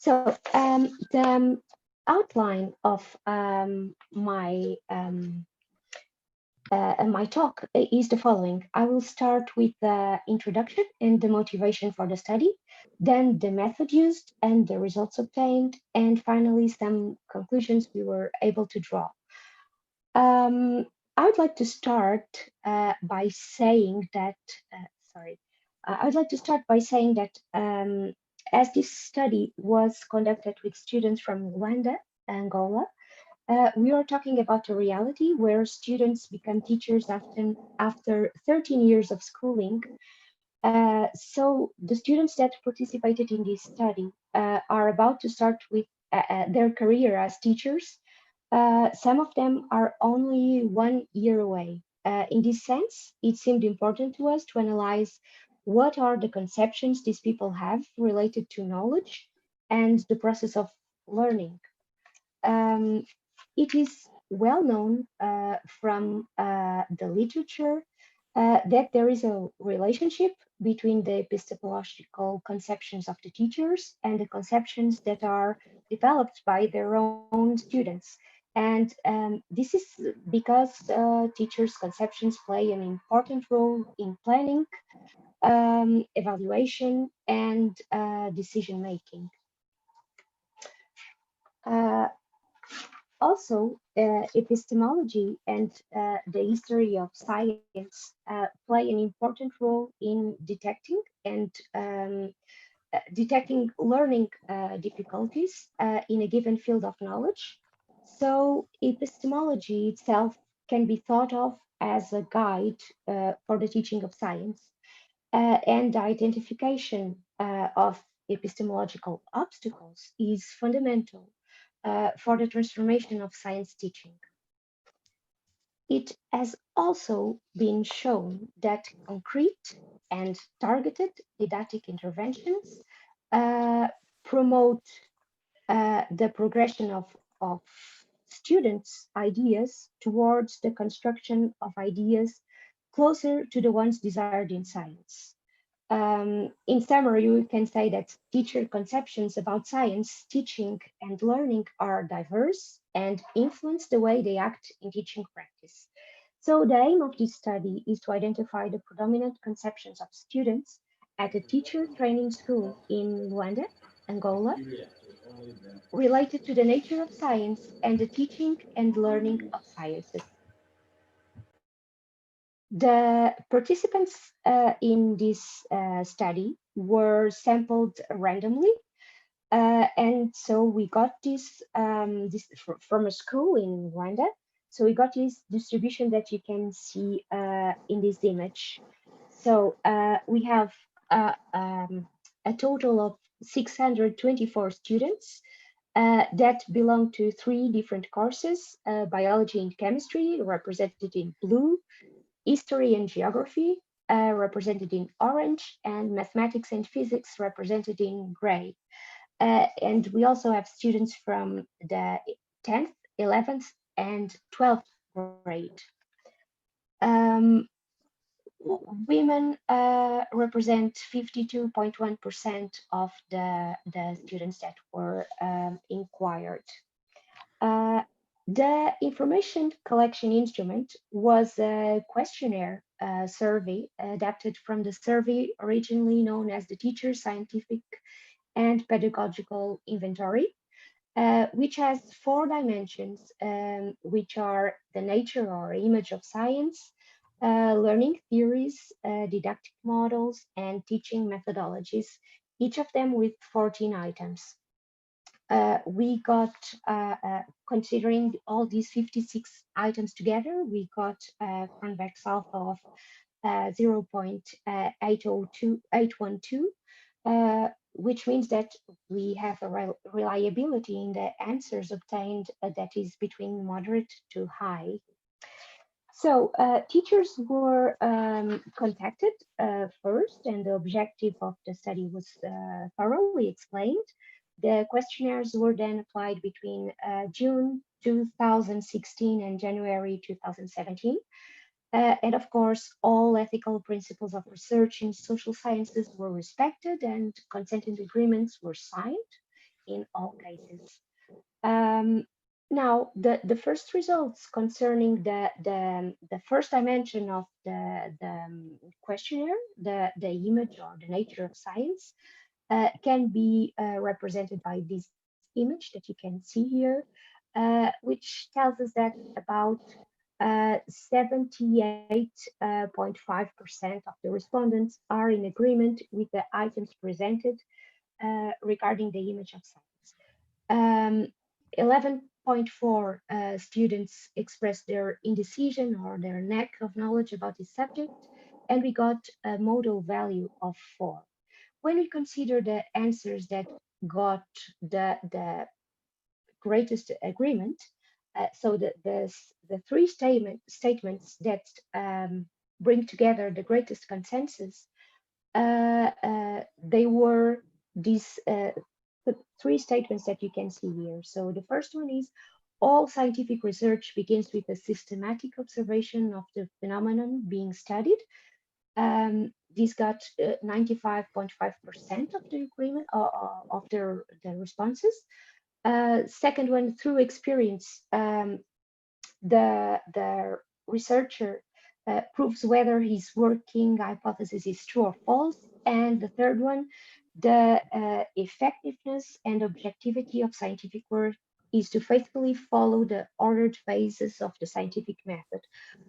The outline of my talk is the following. I will start with the introduction and the motivation for the study, then the method used and the results obtained, and finally some conclusions we were able to draw. I would like to start by saying that, as this study was conducted with students from Luanda, Angola, we are talking about a reality where students become teachers after 13 years of schooling. So the students that participated in this study are about to start with their career as teachers. Some of them are only 1 year away. In this sense, it seemed important to us to analyze what are the conceptions these people have related to knowledge and the process of learning. It is well known from the literature that there is a relationship between the epistemological conceptions of the teachers and the conceptions that are developed by their own students. And this is because teachers' conceptions play an important role in planning, evaluation, and decision making. Also, epistemology and the history of science play an important role in detecting learning difficulties in a given field of knowledge. So epistemology itself can be thought of as a guide for the teaching of science, and the identification of epistemological obstacles is fundamental for the transformation of science teaching. It has also been shown that concrete and targeted didactic interventions promote the progression of students' ideas towards the construction of ideas closer to the ones desired in science. In summary, we can say that teacher conceptions about science, teaching, and learning are diverse and influence the way they act in teaching practice. So the aim of this study is to identify the predominant conceptions of students at a teacher training school in Luanda, Angola, related to the nature of science and the teaching and learning of sciences. The participants in this study were sampled randomly, and so we got this from a school in Rwanda. So we got this distribution that you can see in this image. So we have a total of 624 students that belong to 3 different courses, biology and chemistry, represented in blue, history and geography, represented in orange, and mathematics and physics, represented in gray. And we also have students from the 10th, 11th, and 12th grade. Women represent 52.1% of the students that were inquired. The information collection instrument was a questionnaire survey adapted from the survey originally known as the Teacher Scientific and Pedagogical Inventory, which has 4 dimensions, which are the nature or image of science, learning theories, didactic models, and teaching methodologies, each of them with 14 items. We got, considering all these 56 items together, we got a convex alpha of 0.812, which means that we have a reliability in the answers obtained that is between moderate to high. So teachers were contacted first, and the objective of the study was thoroughly explained. The questionnaires were then applied between June 2016 and January 2017. And of course, all ethical principles of research in social sciences were respected and consent agreements were signed in all cases. Now, the first results concerning the first dimension of the questionnaire, the image or the nature of science, can be represented by this image that you can see here, which tells us that about 78.5% of the respondents are in agreement with the items presented regarding the image of science. 11.4 students expressed their indecision or their lack of knowledge about this subject, and we got a modal value of 4. When we consider the answers that got the greatest agreement, so the three statements that bring together the greatest consensus, they were these the three statements that you can see here. So the first one is, all scientific research begins with a systematic observation of the phenomenon being studied. This got 95.5% of the agreement of the responses. Second one, through experience, the researcher proves whether his working hypothesis is true or false. And the third one, the effectiveness and objectivity of scientific work is to faithfully follow the ordered phases of the scientific method: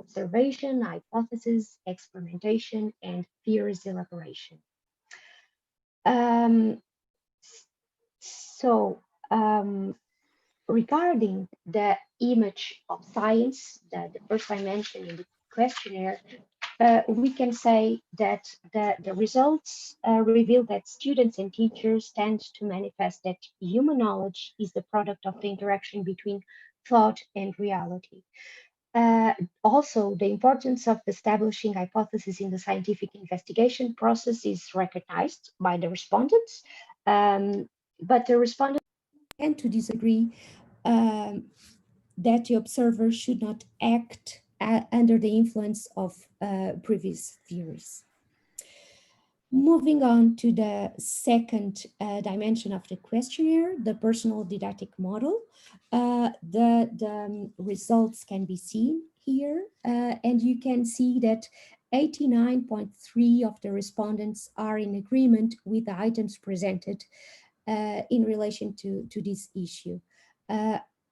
observation, hypothesis, experimentation, and theories elaboration. Regarding the image of science, the first I mentioned in the questionnaire, we can say that the results reveal that students and teachers tend to manifest that human knowledge is the product of the interaction between thought and reality. Also, the importance of establishing hypotheses in the scientific investigation process is recognized by the respondents, but the respondents tend to disagree that the observer should not act under the influence of previous theories. Moving on to the second dimension of the questionnaire, the personal didactic model. The results can be seen here, and you can see that 89.3% of the respondents are in agreement with the items presented in relation to this issue.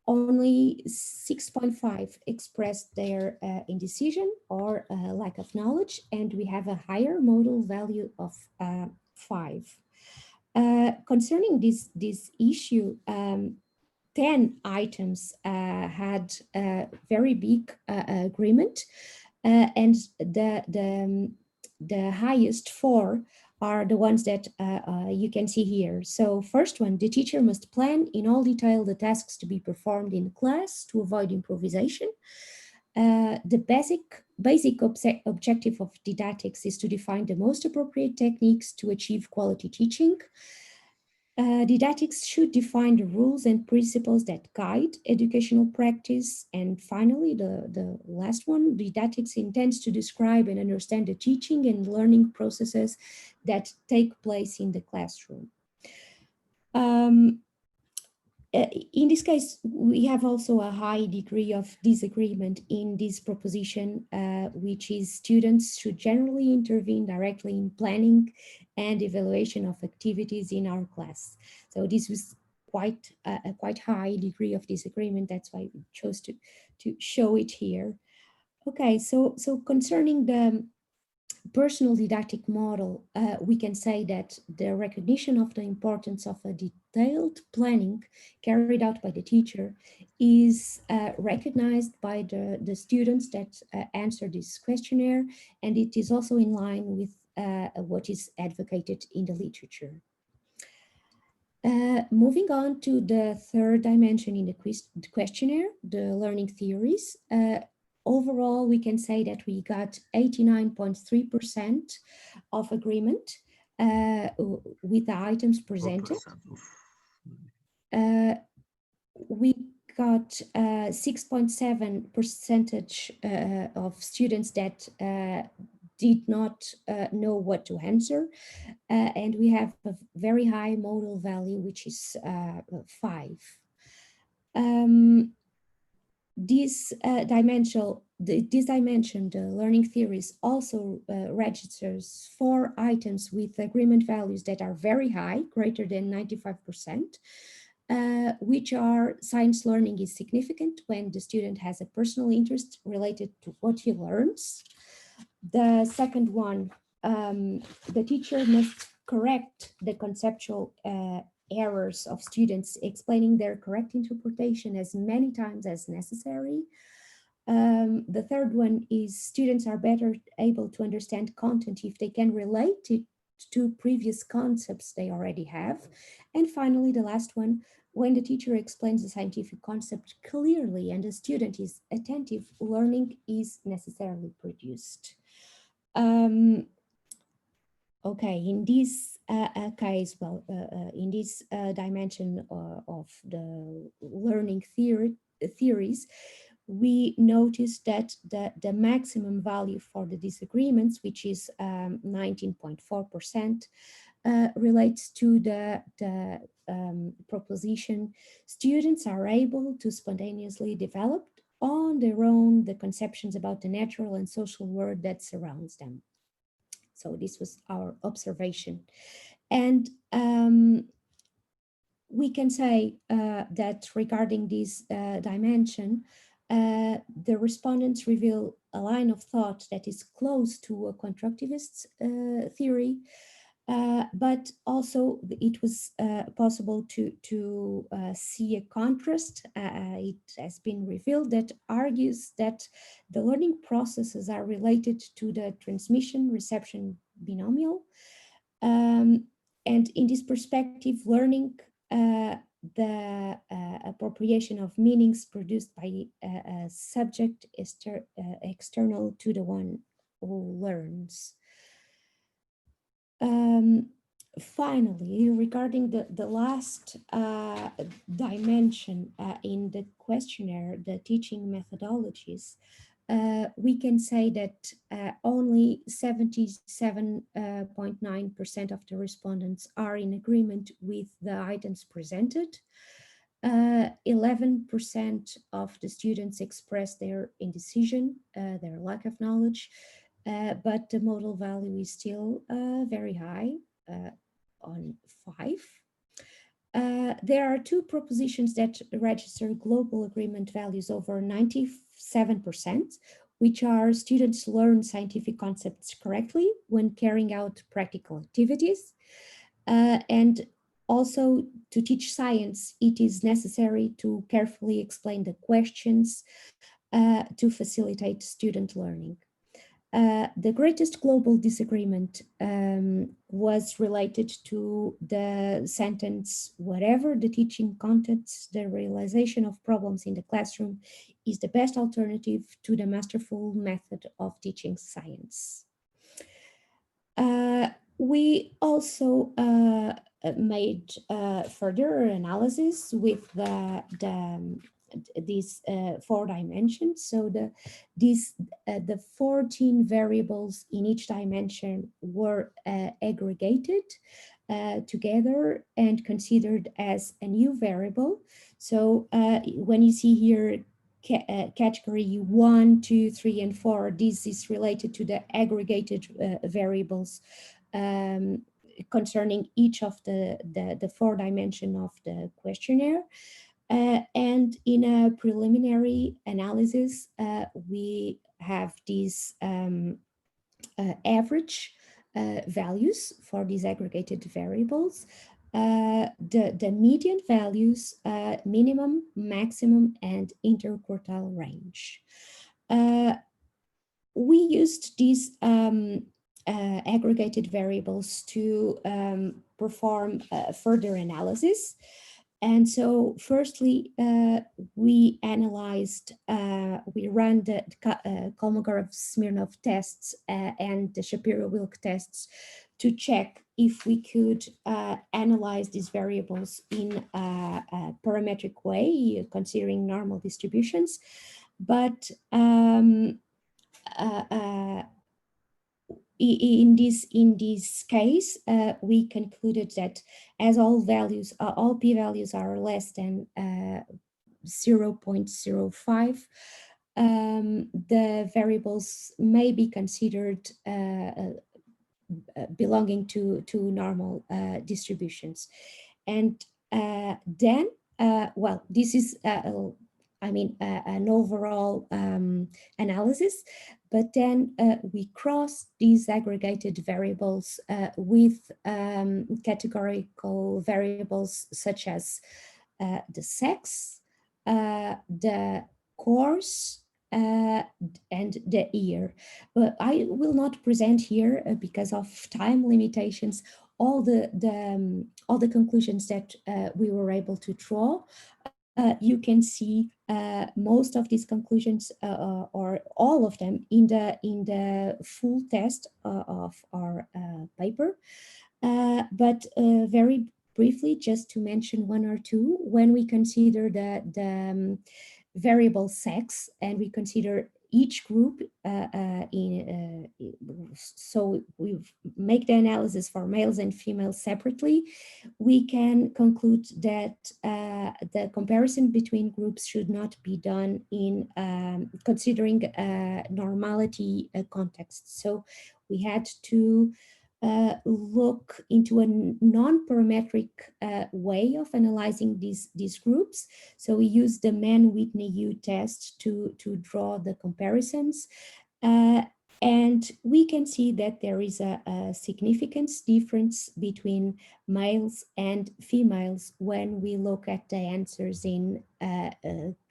Only 6.5% expressed their indecision or lack of knowledge, and we have a higher modal value of 5. Concerning this issue, 10 items had a very big agreement, and the highest 4 are the ones that you can see here. So first one, the teacher must plan in all detail the tasks to be performed in class to avoid improvisation. The basic objective of didactics is to define the most appropriate techniques to achieve quality teaching. Didactics should define the rules and principles that guide educational practice. And finally, the last one, didactics intends to describe and understand the teaching and learning processes that take place in the classroom. In this case, we have also a high degree of disagreement in this proposition, which is students should generally intervene directly in planning and evaluation of activities in our class. So this was quite a quite high degree of disagreement. That's why we chose to show it here. Okay, so concerning the personal didactic model, we can say that the recognition of the importance of a detailed planning carried out by the teacher is recognized by the students that answer this questionnaire, and it is also in line with what is advocated in the literature. Moving on to the third dimension in the questionnaire, the learning theories. Overall, we can say that we got 89.3% of agreement with the items presented. We got 6.7% of students that did not know what to answer. And we have a very high modal value, which is 5. This dimension, the learning theories, also registers 4 items with agreement values that are very high, greater than 95%, which are science learning is significant when the student has a personal interest related to what he learns. The second one, the teacher must correct the conceptual errors of students, explaining their correct interpretation as many times as necessary. The third one is students are better able to understand content if they can relate it to previous concepts they already have. And finally, the last one, when the teacher explains the scientific concept clearly and the student is attentive, learning is necessarily produced. Okay, in this case, well, in this dimension of the learning theories, we noticed that the maximum value for the disagreements, which is 19.4%, relates to the proposition, students are able to spontaneously develop on their own the conceptions about the natural and social world that surrounds them. So this was our observation. And we can say that regarding this dimension, the respondents reveal a line of thought that is close to a constructivist theory, but also it was possible to see a contrast. It has been revealed that argues that the learning processes are related to the transmission-reception binomial. And in this perspective, learning the appropriation of meanings produced by a subject external to the one who learns. Finally, regarding the last dimension in the questionnaire, the teaching methodologies, we can say that only 77.9% of the respondents are in agreement with the items presented. 11% of the students express their indecision, their lack of knowledge, but the modal value is still very high, on 5. There are 2 propositions that register global agreement values over 97%, which are students learn scientific concepts correctly when carrying out practical activities. And also, to teach science, it is necessary to carefully explain the questions to facilitate student learning. The greatest global disagreement was related to the sentence, whatever the teaching contents, the realization of problems in the classroom is the best alternative to the masterful method of teaching science. We also made further analysis with these 4 dimensions. So the 14 variables in each dimension were aggregated together and considered as a new variable. So when you see here category 1, 2, 3, and 4, this is related to the aggregated variables concerning each of the 4 dimensions of the questionnaire. And in a preliminary analysis, we have these average values for these aggregated variables, the median values, minimum, maximum, and interquartile range. We used these aggregated variables to perform further analysis. And so firstly, we analyzed, we ran the Kolmogorov-Smirnov tests and the Shapiro-Wilk tests to check if we could analyze these variables in a parametric way, considering normal distributions. But in this case, we concluded that as all p-values are less than 0.05, the variables may be considered belonging to normal distributions. And then, well, this is an overall analysis, but then we cross these aggregated variables with categorical variables such as the sex, the course, and the year. But I will not present here because of time limitations all the conclusions that we were able to draw. You can see most of these conclusions or all of them in the full test of our paper. But very briefly, just to mention one or two, when we consider the variable sex and we consider each group so we make the analysis for males and females separately, we can conclude that the comparison between groups should not be done in considering normality context. So we had to look into a non-parametric way of analyzing these groups. So we use the Mann-Whitney-U test to draw the comparisons. And we can see that there is a significant difference between males and females when we look at the answers in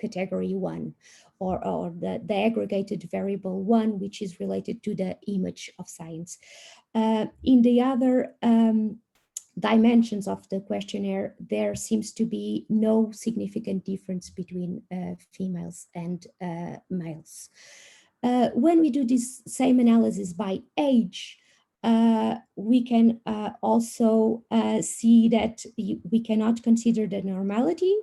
category 1 or the aggregated variable 1, which is related to the image of science. In the other dimensions of the questionnaire, there seems to be no significant difference between females and males. When we do this same analysis by age, we can also see that we cannot consider the normality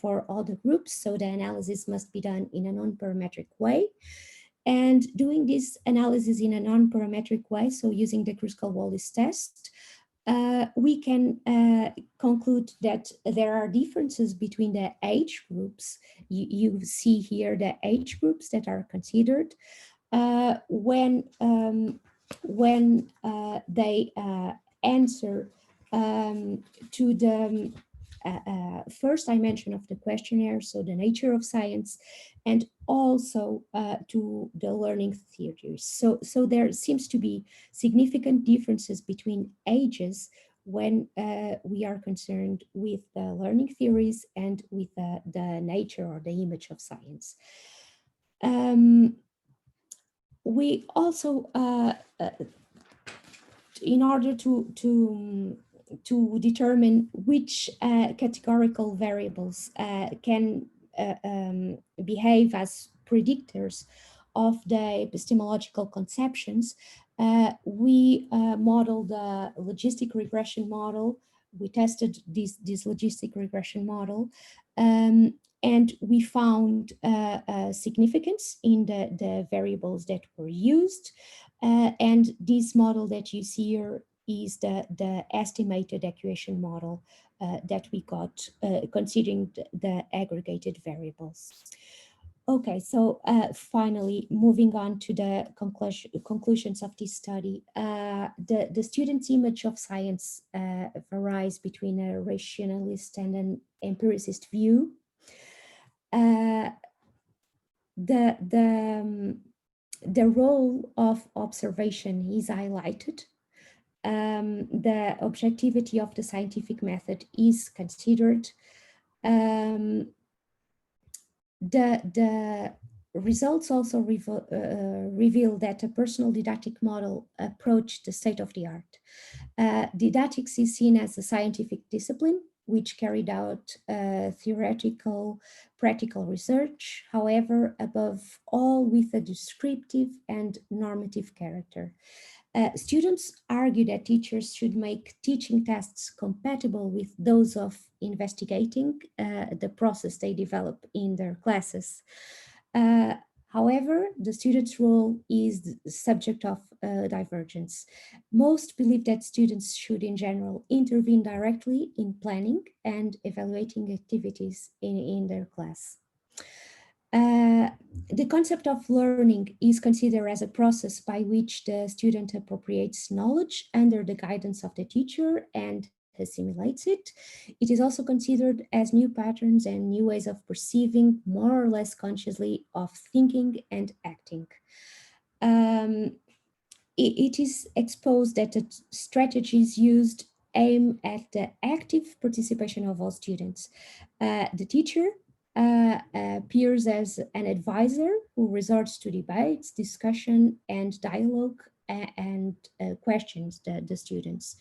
for all the groups, so the analysis must be done in a non-parametric way. And doing this analysis in a non-parametric way, so using the Kruskal-Wallis test, we can conclude that there are differences between the age groups. You see here the age groups that are considered when they answer to the first dimension of the questionnaire, so the nature of science, and also to the learning theories. So there seems to be significant differences between ages when we are concerned with the learning theories and with the nature or the image of science. We also, in order to determine which categorical variables can behave as predictors of the epistemological conceptions, we modeled the logistic regression model. We tested this logistic regression model, and we found significance in the variables that were used. And this model that you see here is the estimated equation model that we got considering the aggregated variables. Okay, so finally, moving on to the conclusions of this study, the student's image of science varies between a rationalist and an empiricist view. The role of observation is highlighted. The objectivity of the scientific method is considered. The results also reveal that a personal didactic model approached the state of the art. Didactics is seen as a scientific discipline which carried out theoretical, practical research, however, above all with a descriptive and normative character. Students argue that teachers should make teaching tasks compatible with those of investigating the process they develop in their classes. However, the student's role is the subject of divergence. Most believe that students should, in general, intervene directly in planning and evaluating activities in their class. The concept of learning is considered as a process by which the student appropriates knowledge under the guidance of the teacher and assimilates it. It is also considered as new patterns and new ways of perceiving, more or less consciously, of thinking and acting. It is exposed that the strategies used aim at the active participation of all students. The teacher appears as an advisor who resorts to debates, discussion, and dialogue and questions the students.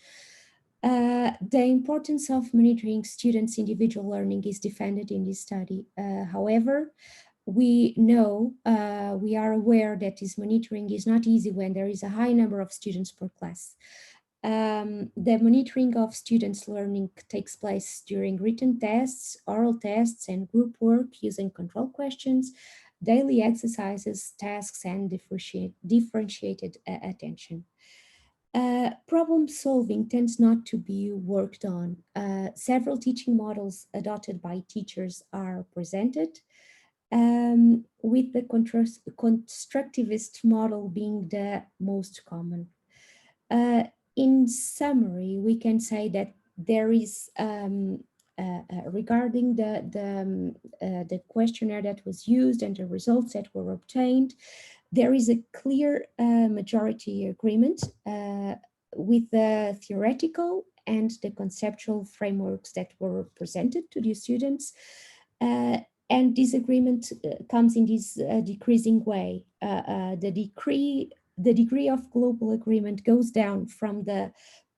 The importance of monitoring students' individual learning is defended in this study. However, we know, we are aware that this monitoring is not easy when there is a high number of students per class. The monitoring of students' learning takes place during written tests, oral tests, and group work using control questions, daily exercises, tasks, and differentiated attention. Problem solving tends not to be worked on. Several teaching models adopted by teachers are presented, with the constructivist model being the most common. In summary, we can say that there is, regarding the questionnaire that was used and the results that were obtained, there is a clear majority agreement with the theoretical and the conceptual frameworks that were presented to the students. And this agreement comes in this decreasing way. The degree of global agreement goes down from the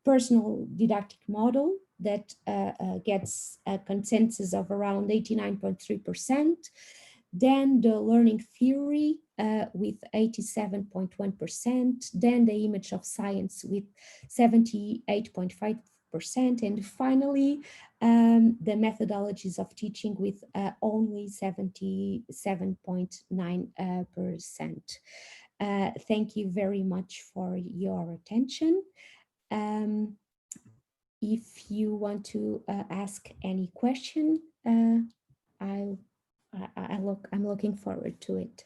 personal didactic model that gets a consensus of around 89.3%. Then the learning theory with 87.1%, then the image of science with 78.5%, and finally the methodologies of teaching with only 77.9%. Thank you very much for your attention. If you want to ask any question, I'm looking forward to it.